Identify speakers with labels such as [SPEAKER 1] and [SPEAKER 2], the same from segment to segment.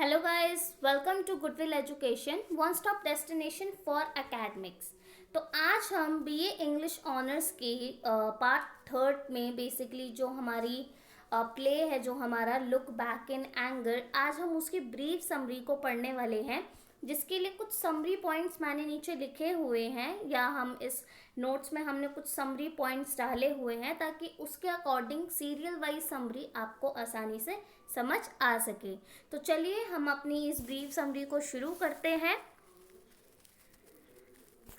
[SPEAKER 1] Hello guys, welcome to Goodwill Education, one stop destination for academics। तो आज हम BA English honours के part third में basically जो हमारी प्ले है, जो हमारा लुक बैक इन एंगर, आज हम उसकी ब्रीफ समरी को पढ़ने वाले हैं, जिसके लिए कुछ समरी पॉइंट्स मैंने नीचे लिखे हुए हैं, या हम इस नोट्स में हमने कुछ समरी पॉइंट्स डाले हुए हैं ताकि उसके अकॉर्डिंग सीरियल वाइज समरी आपको आसानी से समझ आ सके। तो चलिए हम अपनी इस ब्रीफ समरी को शुरू करते हैं।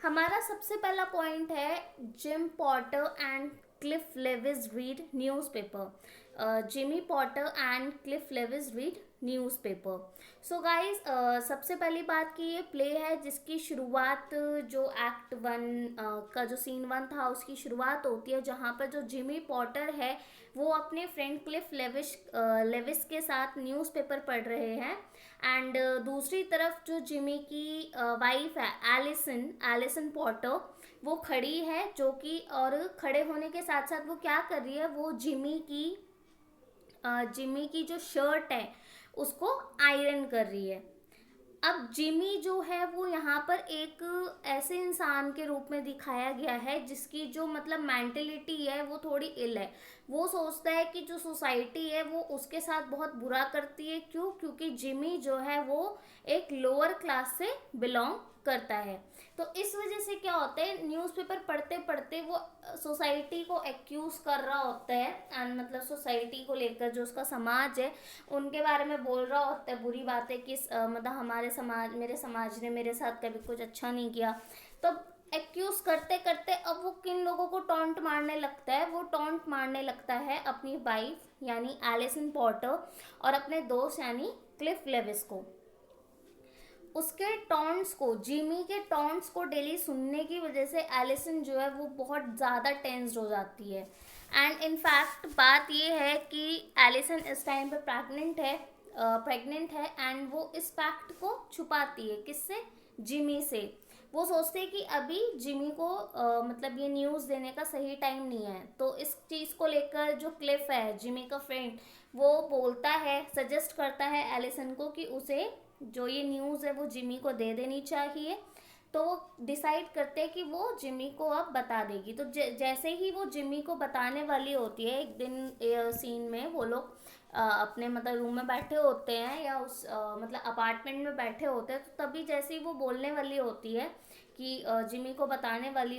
[SPEAKER 1] हमारा सबसे पहला पॉइंट है Jim Potter and Cliff Lewis read newspaper. Jimmy Potter and Cliff Lewis read newspaper. So guys, सबसे पहली बात कि ये प्ले है जिसकी शुरुआत जो एक्ट 1 का जो सीन 1 था उसकी शुरुआत होती है, जहाँ पर जो जिमी पॉटर है वो अपने फ्रेंड क्लिफ लेविस के साथ न्यूज़पेपर पढ़ रहे हैं। एंड दूसरी तरफ जो जिमी की वाइफ है एलिसन पॉटर, वो खड़ी है, जो कि और खड़े होने के साथ साथ वो क्या कर रही है, वो जिमी की जो शर्ट है उसको आयरन कर रही है। अब जिमी जो है वो यहाँ पर एक ऐसे इंसान के रूप में दिखाया गया है जिसकी जो मतलब मेंटेलिटी है वो थोड़ी इल है। वो सोचता है कि जो सोसाइटी है वो उसके साथ बहुत बुरा करती है। क्यों? क्योंकि जिमी जो है वो एक लोअर क्लास से बिलोंग करता है। तो इस वजह से क्या होता है, न्यूज़पेपर पढ़ते पढ़ते वो सोसाइटी को एक्यूज कर रहा होता है, एंड मतलब सोसाइटी को लेकर जो उसका समाज है उनके बारे में बोल रहा होता है बुरी बातें कि मतलब मेरे समाज ने मेरे साथ कभी कुछ अच्छा नहीं किया। तो एक्यूज करते करते अब वो किन लोगों को टॉन्ट मारने लगता है, वो टॉन्ट मारने लगता है अपनी वाइफ यानी एलिसन पॉटर और अपने दोस्त यानी क्लिफ लेविस को। उसके टॉन्ट्स को, जिमी के टॉन्ट्स को डेली सुनने की वजह से एलिसन जो है वो बहुत ज़्यादा टेंस्ड हो जाती है। एंड इनफैक्ट बात ये है कि एलिसन इस टाइम पे प्रेग्नेंट है एंड वो इस फैक्ट को छुपाती है। किससे? जिमी से। वो सोचते हैं कि अभी जिमी को मतलब ये न्यूज़ देने का सही टाइम नहीं है। तो इस चीज़ को लेकर जो क्लिफ है, जिमी का फ्रेंड, वो बोलता है, सजेस्ट करता है एलिसन को कि उसे जो ये न्यूज़ है वो जिमी को दे देनी चाहिए। तो वो डिसाइड करते हैं कि वो जिमी को अब बता देगी। तो जैसे ही वो जिमी को बताने वाली होती है, एक दिन सीन में वो लोग अपने मतलब रूम में बैठे होते हैं या उस मतलब अपार्टमेंट में बैठे होते हैं, तो तभी जैसे ही वो बोलने वाली होती है कि जिमी को बताने वाली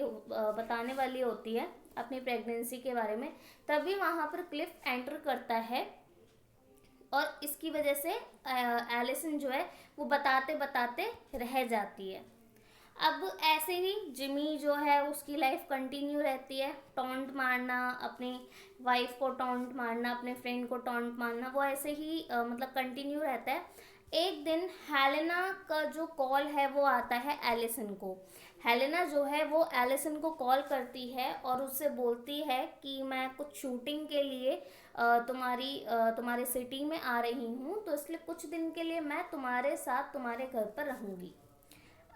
[SPEAKER 1] होती है अपनी प्रेगनेंसी के बारे में, तभी वहाँ पर क्लिफ एंटर करता है और इसकी वजह से एलिसन जो है वो बताते बताते रह जाती है। अब ऐसे ही जिमी जो है उसकी लाइफ कंटिन्यू रहती है, टॉन्ट मारना, अपनी वाइफ को टॉन्ट मारना, अपने फ्रेंड को टॉन्ट मारना, वो ऐसे ही मतलब कंटिन्यू रहता है। एक दिन हेलेना का जो कॉल है वो आता है एलिसन को। हेलेना जो है वो एलिसन को कॉल करती है और उससे बोलती है कि मैं कुछ शूटिंग के लिए तुम्हारे सिटी में आ रही हूँ, तो इसलिए कुछ दिन के लिए मैं तुम्हारे साथ तुम्हारे घर पर रहूँगी।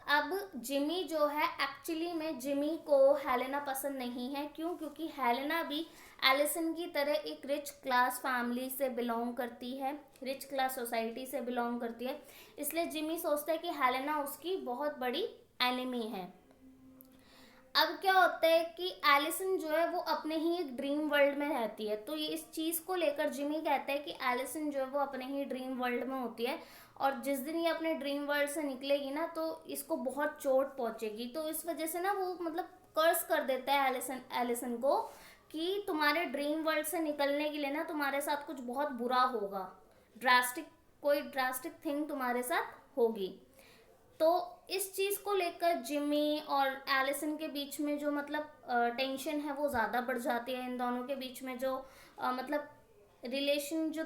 [SPEAKER 1] अब जिमी जो है, एक्चुअली में जिमी को हेलेना पसंद नहीं है। क्यों? क्योंकि हेलेना भी एलिसन की तरह एक रिच क्लास फैमिली से बिलोंग करती है, रिच क्लास सोसाइटी से बिलोंग करती है। इसलिए जिमी सोचता है कि हेलेना उसकी बहुत बड़ी एनिमी है। अब क्या होता है कि एलिसन जो है वो अपने ही एक ड्रीम वर्ल्ड में रहती है। तो ये इस चीज़ को लेकर जिमी कहता है कि एलिसन जो है वो अपने ही ड्रीम वर्ल्ड में होती है, और जिस दिन ये अपने ड्रीम वर्ल्ड से निकलेगी ना तो इसको बहुत चोट पहुंचेगी। तो इस वजह से ना वो मतलब कर्स कर देता है एलिसन को कि तुम्हारे ड्रीम वर्ल्ड से निकलने के लिए ना तुम्हारे साथ कुछ बहुत बुरा होगा, कोई ड्रास्टिक थिंग तुम्हारे साथ होगी। तो इस चीज़ को लेकर जिमी और एलिसन के बीच में जो मतलब टेंशन है वो ज़्यादा बढ़ जाती है। इन दोनों के बीच में जो मतलब रिलेशन जो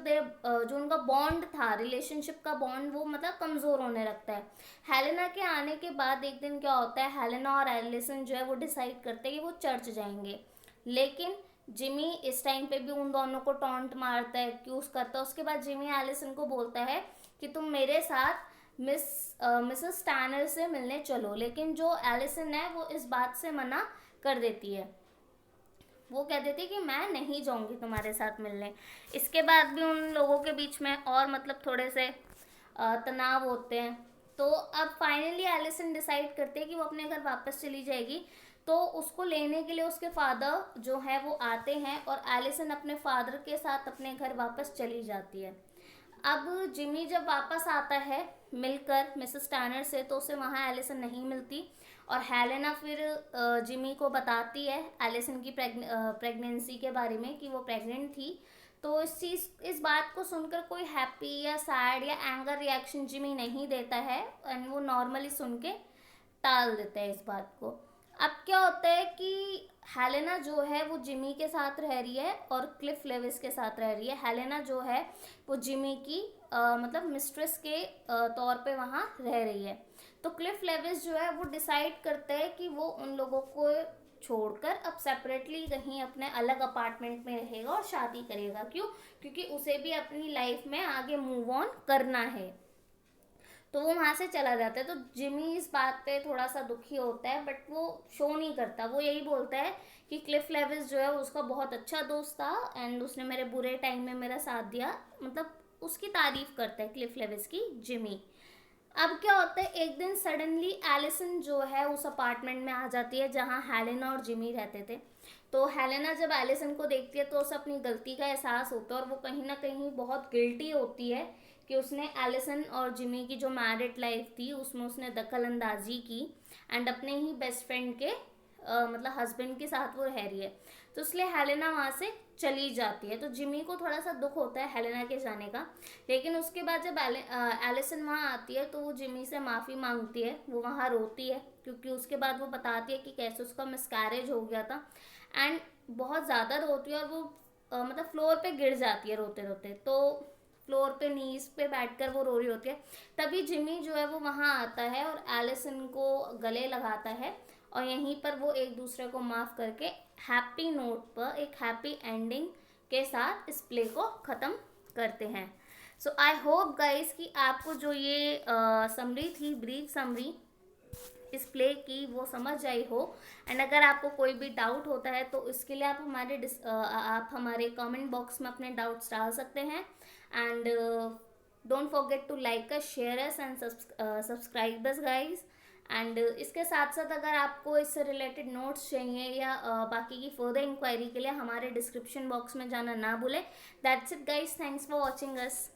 [SPEAKER 1] उनका बॉन्ड था, रिलेशनशिप का बॉन्ड, वो मतलब कमज़ोर होने लगता है। हेलेना के आने के बाद एक दिन क्या होता है, हेलेना और एलिसन जो है वो डिसाइड करते हैं कि वो चर्च जाएंगे। लेकिन जिमी इस टाइम पे भी उन दोनों को टॉन्ट मारता है, एक्यूज करता है। उसके बाद जिमी एलिसन को बोलता है कि तुम मेरे साथ मिसेस टैनर से मिलने चलो। लेकिन जो एलिसन है वो इस बात से मना कर देती है। वो कह देती है कि मैं नहीं जाऊंगी तुम्हारे साथ मिलने। इसके बाद भी उन लोगों के बीच में और मतलब थोड़े से तनाव होते हैं। तो अब फाइनली एलिसन डिसाइड करते हैं कि वो अपने घर वापस चली जाएगी। तो उसको लेने के लिए उसके फादर जो है वो आते हैं और एलिसन अपने फादर के साथ अपने घर वापस चली जाती है। अब जिमी जब वापस आता है मिलकर मिसेस टर्नर से, तो उसे वहाँ एलिसन नहीं मिलती और हेलेना फिर जिमी को बताती है एलिसन की प्रेगनेंसी के बारे में कि वो प्रेग्नेंट थी। तो इस बात को सुनकर कोई हैप्पी या सैड या एंगर रिएक्शन जिमी नहीं देता है एंड वो नॉर्मली सुन के टाल देता है इस बात को। अब क्या होता है कि हेलेना जो है वो जिमी के साथ रह रही है और क्लिफ लेविस के साथ रह रही है। हेलेना जो है वो जिमी की मतलब मिस्ट्रेस के तौर पे वहाँ रह रही है। तो क्लिफ लेविस जो है वो डिसाइड करता है कि वो उन लोगों को छोड़कर अब सेपरेटली कहीं अपने अलग अपार्टमेंट में रहेगा और शादी करेगा। क्यों? क्योंकि उसे भी अपनी लाइफ में आगे मूव ऑन करना है। तो वो वहाँ से चला जाता है। तो जिमी इस बात पे थोड़ा सा दुखी होता है बट वो शो नहीं करता। वो यही बोलता है कि क्लिफ लेविस जो है उसका बहुत अच्छा दोस्त था एंड उसने मेरे बुरे टाइम में मेरा साथ दिया, मतलब उसकी तारीफ करता है क्लिफ लेविस की जिमी। अब क्या होता है, एक दिन सडनली एलिसन जो है उस अपार्टमेंट में आ जाती है जहाँ हेलेना और जिमी रहते थे। तो हेलेना जब एलिसन को देखती है तो उसे अपनी गलती का एहसास होता है और वो कहीं ना कहीं बहुत गिल्टी होती है कि उसने एलिसन और जिमी की जो मैरिड लाइफ थी उसमें उसने दखल अंदाजी की एंड अपने ही बेस्ट फ्रेंड के मतलब हस्बैंड के साथ वो रह रही है। तो इसलिए हेलेना वहाँ से चली जाती है। तो जिमी को थोड़ा सा दुख होता है हेलेना के जाने का, लेकिन उसके बाद जब एलिसन वहाँ आती है तो वो जिमी से माफ़ी मांगती है, वो वहाँ रोती है क्योंकि उसके बाद वो बताती है कि कैसे उसका मिसकैरेज हो गया था एंड बहुत ज़्यादा रोती है और वो मतलब फ्लोर पे गिर जाती है रोते रोते। तो फ्लोर पे नीज पे बैठकर वो रो रही होती है। तभी जिमी जो है वो वहाँ आता है और एलिसन को गले लगाता है और यहीं पर वो एक दूसरे को माफ़ करके हैप्पी नोट पर एक हैप्पी एंडिंग के साथ इस प्ले को ख़त्म करते हैं। सो आई होप गाइस कि आपको जो ये समरी थी, ब्रीफ समरी इस प्ले की, वो समझ आई हो। एंड अगर आपको कोई भी डाउट होता है तो इसके लिए आप हमारे कमेंट बॉक्स में अपने डाउट्स डाल सकते हैं। And don't forget to like us, share us and subscribe us guys. And इसके साथ साथ अगर आपको इससे रिलेटेड नोट्स चाहिए या बाकी की फर्दर इंक्वायरी के लिए हमारे डिस्क्रिप्शन बॉक्स में जाना ना भूलें। That's it guys, thanks for watching us.